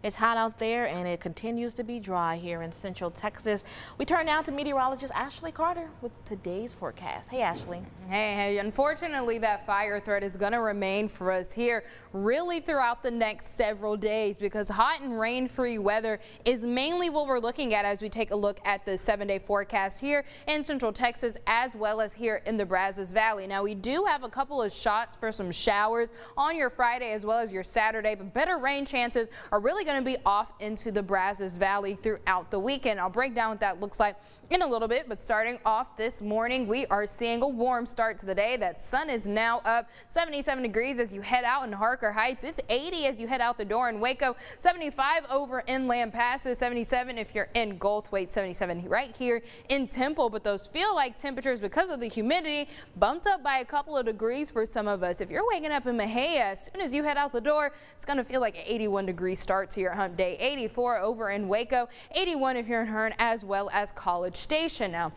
It's hot out there and it continues to be dry here in Central Texas. We turn now to meteorologist Ashley Carter with today's forecast. Hey, Ashley. Hey, unfortunately, that fire threat is going to remain for us here really throughout the next several days because hot and rain-free weather is mainly what we're looking at as we take a look at the 7-day forecast here in Central Texas as well as here in the Brazos Valley. Now, we do have a couple of shots for some showers on your Friday as well as your Saturday, but better rain chances are really going to be off into the Brazos Valley throughout the weekend. I'll break down what that looks like in a little bit, but starting off this morning, we are seeing a warm start to the day. That sun is now up 77 degrees as you head out in Harker Heights. It's 80 as you head out the door in Waco, 75 over in Lampasas, 77 if you're in Goldthwaite, 77 right here in Temple. But those feel like temperatures because of the humidity bumped up by a couple of degrees for some of us. If you're waking up in Mejia, as soon as you head out the door, it's going to feel like an 81 degree start to your hump day. 84 over in Waco, 81 if you're in Hearn as well as College Station. Now,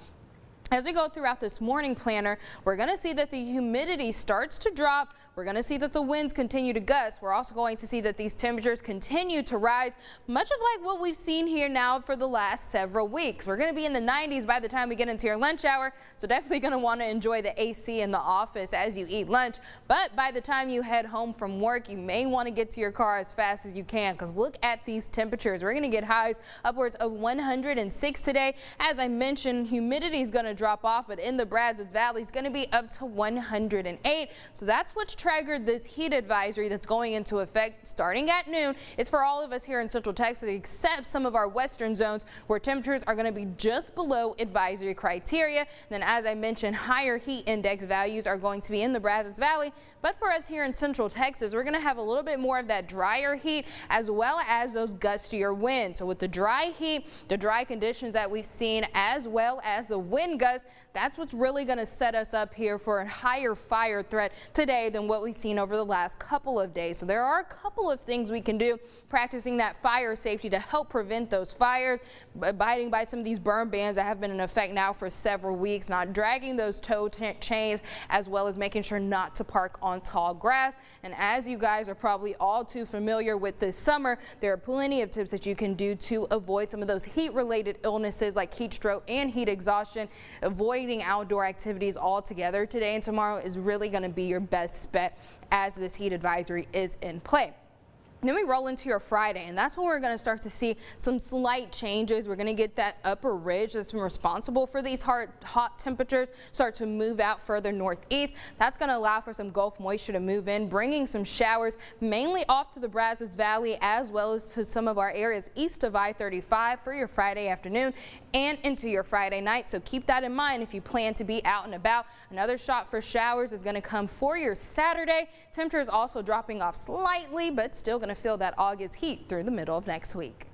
as we go throughout this morning planner, we're going to see that the humidity starts to drop. We're going to see that the winds continue to gust. We're also going to see that these temperatures continue to rise, much of like what we've seen here now for the last several weeks. We're going to be in the 90s by the time we get into your lunch hour, so definitely going to want to enjoy the AC in the office as you eat lunch. But by the time you head home from work, you may want to get to your car as fast as you can because look at these temperatures. We're going to get highs upwards of 106 today. As I mentioned, humidity is going to drop off, but in the Brazos Valley is going to be up to 108. So that's what's triggered this heat advisory that's going into effect starting at noon. It's for all of us here in Central Texas except some of our western zones where temperatures are going to be just below advisory criteria. And then as I mentioned, higher heat index values are going to be in the Brazos Valley. But for us here in Central Texas, we're going to have a little bit more of that drier heat as well as those gustier winds. So with the dry heat, the dry conditions that we've seen as well as the wind gusts, that's what's really going to set us up here for a higher fire threat today than what we've seen over the last couple of days. So there are a couple of things we can do practicing that fire safety to help prevent those fires, abiding by some of these burn bans that have been in effect now for several weeks, not dragging those tow chains, as well as making sure not to park on tall grass. And as you guys are probably all too familiar with this summer, there are plenty of tips that you can do to avoid some of those heat-related illnesses like heat stroke and heat exhaustion. Avoiding outdoor activities altogether today and tomorrow is really going to be your best bet as this heat advisory is in play. Then we roll into your Friday, and that's when we're going to start to see some slight changes. We're going to get that upper ridge that's been responsible for these hot temperatures start to move out further northeast. That's going to allow for some Gulf moisture to move in, bringing some showers mainly off to the Brazos Valley as well as to some of our areas east of I-35 for your Friday afternoon and into your Friday night. So keep that in mind if you plan to be out and about. Another shot for showers is going to come for your Saturday. Temperatures also dropping off slightly, but still going to feel that August heat through the middle of next week.